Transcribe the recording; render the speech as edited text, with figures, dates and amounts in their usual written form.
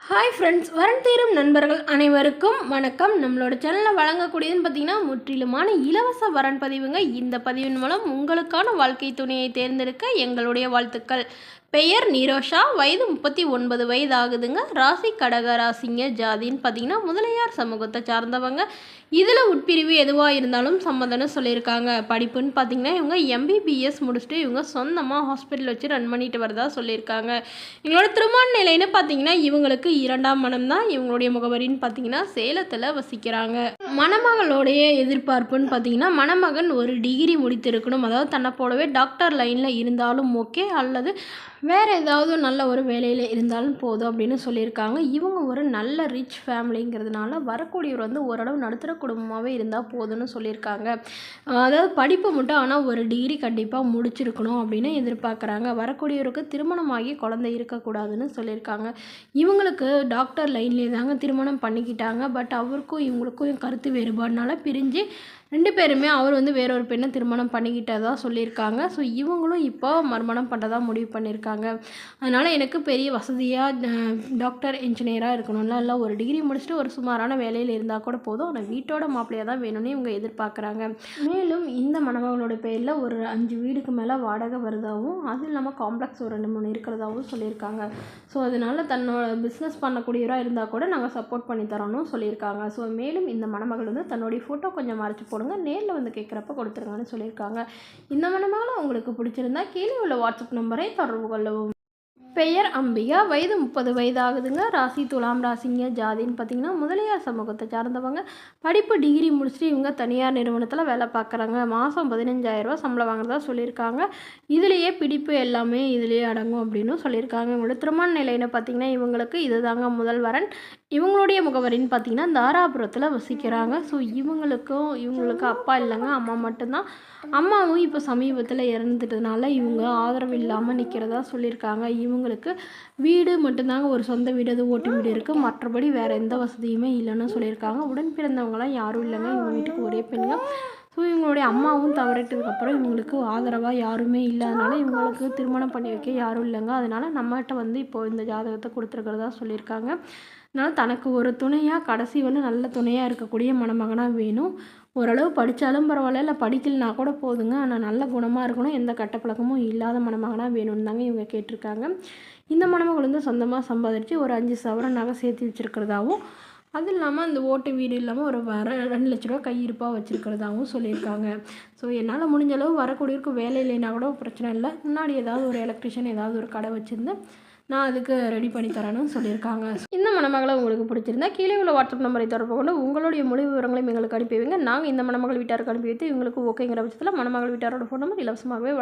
Hi friends, வரன் தேரும் நண்பர்கள் அனைவருக்கும் வணக்கம். நம்மளோட சேனலில் வழங்கக்கூடியதுன்னு பார்த்தீங்கன்னா முற்றிலுமான இலவச வரன் பதிவுங்க. இந்த பதிவின் மூலம் உங்களுக்கான வாழ்க்கை துணையை தேர்ந்தெடுக்க எங்களுடைய வாழ்த்துக்கள். பெயர் நிரோஷா, வயது 39 வயது ஆகுதுங்க. ராசி கடக ராசிங்க. ஜாதின்னு பார்த்தீங்கன்னா முதலியார் சமூகத்தை சார்ந்தவங்க. இதில் உட்பிரிவு எதுவாக இருந்தாலும் சம்மதம்னு சொல்லியிருக்காங்க. படிப்புன்னு பார்த்தீங்கன்னா இவங்க எம்பிபிஎஸ் முடிச்சுட்டு இவங்க சொந்தமாக ஹாஸ்பிட்டல் வச்சு ரன் பண்ணிட்டு வரதா சொல்லியிருக்காங்க. இவங்களோட திருமண நிலைன்னு பார்த்தீங்கன்னா இவங்களுக்கு 2ஆம் மனம் தான். இவங்களுடைய முகவரின்னு பார்த்தீங்கன்னா சேலத்தில் வசிக்கிறாங்க. மணமகளுடைய எதிர்பார்ப்புன்னு பார்த்தீங்கன்னா மணமகன் ஒரு டிகிரி முடித்திருக்கணும். அதாவது தன்னை போலவே டாக்டர் லைனில் இருந்தாலும் ஓகே, அல்லது வேறு ஏதாவது நல்ல ஒரு வேலையில் இருந்தாலும் போதும் அப்படின்னு சொல்லியிருக்காங்க. இவங்க ஒரு நல்ல ரிச் ஃபேமிலிங்கிறதுனால வரக்கூடியவர் ஓரளவு நடுத்தர குடும்பமாகவே இருந்தால் போதும்னு சொல்லியிருக்காங்க. அதாவது படிப்பு மட்டும் ஆனால் ஒரு டிகிரி கண்டிப்பாக முடிச்சிருக்கணும் அப்படின்னு எதிர்பார்க்குறாங்க. வரக்கூடியவருக்கு திருமணமாகி குழந்தை இருக்கக்கூடாதுன்னு சொல்லியிருக்காங்க. இவங்களுக்கு டாக்டர் லைன்லேயே தாங்க திருமணம் பண்ணிக்கிட்டாங்க. பட் அவருக்கும் இவங்களுக்கும் கருத்து வேறுபாடுனால பிரிஞ்சு 2 பேருமே அவர் வேறொரு பெண்ணை திருமணம் பண்ணிக்கிட்டதா சொல்லியிருக்காங்க. ஸோ இவங்களும் இப்போ மறுமணம் பண்ணுறதா முடிவு பண்ணியிருக்காங்க. அதனால் எனக்கு பெரிய வசதியாக டாக்டர் இன்ஜினியராக இருக்கணும்ல, இல்லை ஒரு டிகிரி முடிச்சுட்டு ஒரு சுமாரான வேலையில் இருந்தால் கூட போதும், ஆனால் வீட்டோட மாப்பிள்ளையாக தான் வேணும்னு இவங்க எதிர்பார்க்குறாங்க. மேலும் இந்த மணமகளோட பேரில் ஒரு 5 வீடுக்கு மேலே வாடகை வருதாகவும், அது இல்லாமல் காம்ப்ளெக்ஸ் ஒரு 2 3 இருக்கிறதாகவும் சொல்லியிருக்காங்க. ஸோ அதனால் தன்னோட பிஸ்னஸ் பண்ணக்கூடியவராக இருந்தால் கூட நாங்கள் சப்போர்ட் பண்ணி தரோன்னு சொல்லியிருக்காங்க. ஸோ மேலும் இந்த மணமகள் தன்னுடைய ஃபோட்டோ கொஞ்சம் மறைச்சி போடுங்க, நேரில் கேட்குறப்ப கொடுத்துருங்கன்னு சொல்லியிருக்காங்க. இந்த மணமகளை உங்களுக்கு பிடிச்சிருந்தா கீழே உள்ள வாட்ஸ்அப் நம்பரை தொடர்பு கொள்ளவும். பெயர் அம்பிகா, வயது 30 வயது ஆகுதுங்க. ராசி துலாம் ராசிங்க. ஜாதின்னு பார்த்தீங்கன்னா முதலியார் சமூகத்தை சார்ந்தவங்க. படிப்பு டிகிரி முடிச்சுட்டு இவங்க தனியார் நிறுவனத்தில் வேலை பார்க்குறாங்க. மாதம் 15,000 ரூபா சம்பளம் வாங்குறதா சொல்லியிருக்காங்க. இதுலேயே பிடிப்பு எல்லாமே இதுலேயே அடங்கும் அப்படின்னு சொல்லியிருக்காங்க. இவங்களோட திருமண நிலைன்னு பார்த்தீங்கன்னா இவங்களுக்கு இது தாங்க முதல் வரன். இவங்களுடைய முகவரின்னு பார்த்தீங்கன்னா தாராபுரத்தில் வசிக்கிறாங்க. ஸோ இவங்களுக்கு அப்பா இல்லைங்க, அம்மா மட்டும்தான். அம்மாவும் இப்போ சமீபத்தில் இறந்துட்டதுனால இவங்க ஆதரவு இல்லாமல் நிற்கிறதா சொல்லியிருக்காங்க. இவங்களுக்கு வீடு மட்டும்தாங்க, ஒரு சொந்த வீடு, அது ஓட்டு வீடு இருக்குது. மற்றபடி வேறு எந்த வசதியுமே இல்லைன்னு சொல்லியிருக்காங்க. உடன் பிறந்தவங்களாம் யாரும் இல்லைங்க. இவங்க வீட்டுக்கு ஒரே பெண்கள். ஸோ இவங்களுடைய அம்மாவும் தவறிட்டதுக்கப்புறம் இவங்களுக்கு ஆதரவாக யாருமே இல்லை. அதனால் இவங்களுக்கு திருமணம் பண்ணி வைக்க யாரும் இல்லைங்க. அதனால் நம்மகிட்ட இப்போது இந்த ஜாதகத்தை கொடுத்துருக்கிறதா சொல்லியிருக்காங்க. அதனால் தனக்கு ஒரு துணையாக கடைசி நல்ல துணையாக இருக்கக்கூடிய மணமகனாக வேணும். ஓரளவு படித்தாலும் பரவாயில்ல, இல்லை படிக்கலைனா கூட போதுங்க, ஆனால் நல்ல குணமாக இருக்கணும், எந்த கெட்ட பழக்கமும் இல்லாத மணமகனாக வேணும்னு தாங்க இவங்க கேட்டிருக்காங்க. இந்த மணமகள் சொந்தமாக சம்பாதிச்சு ஒரு 5 சவரன் நகை சேர்த்து வச்சுருக்கிறதாவும், அது இல்லாமல் அந்த ஓட்டு வீடு இல்லாமல் ஒரு 2 லட்ச ரூபா கையிருப்பாக வச்சுருக்கிறதாகவும் சொல்லியிருக்காங்க. ஸோ என்னால் முடிஞ்ச அளவு வரக்கூடியவருக்கு வேலை இல்லைன்னா கூட பிரச்சனை இல்லை, முன்னாடி ஏதாவது ஒரு எலக்ட்ரிஷியன் ஏதாவது ஒரு கடை வச்சுருந்து நான் அதுக்கு ரெடி பண்ணி தரேன்னு சொல்லியிருக்காங்க. இந்த மணமகளை உங்களுக்கு பிடிச்சிருந்தா கீழே உள்ள வாட்ஸ்அப் நம்பரை தொடர்பு கொண்டு உங்களுடைய முழு விவரங்களையும் எங்களுக்கு அனுப்பி வைங்க. நாங்கள் இந்த மணமகள் வீட்டாருக்கு அனுப்பி வைத்து இவங்களுக்கு ஓகேங்கிற பட்சத்தில் மணமகள் வீட்டாரோட ஃபோன் நம்பர் இலவசமாகவே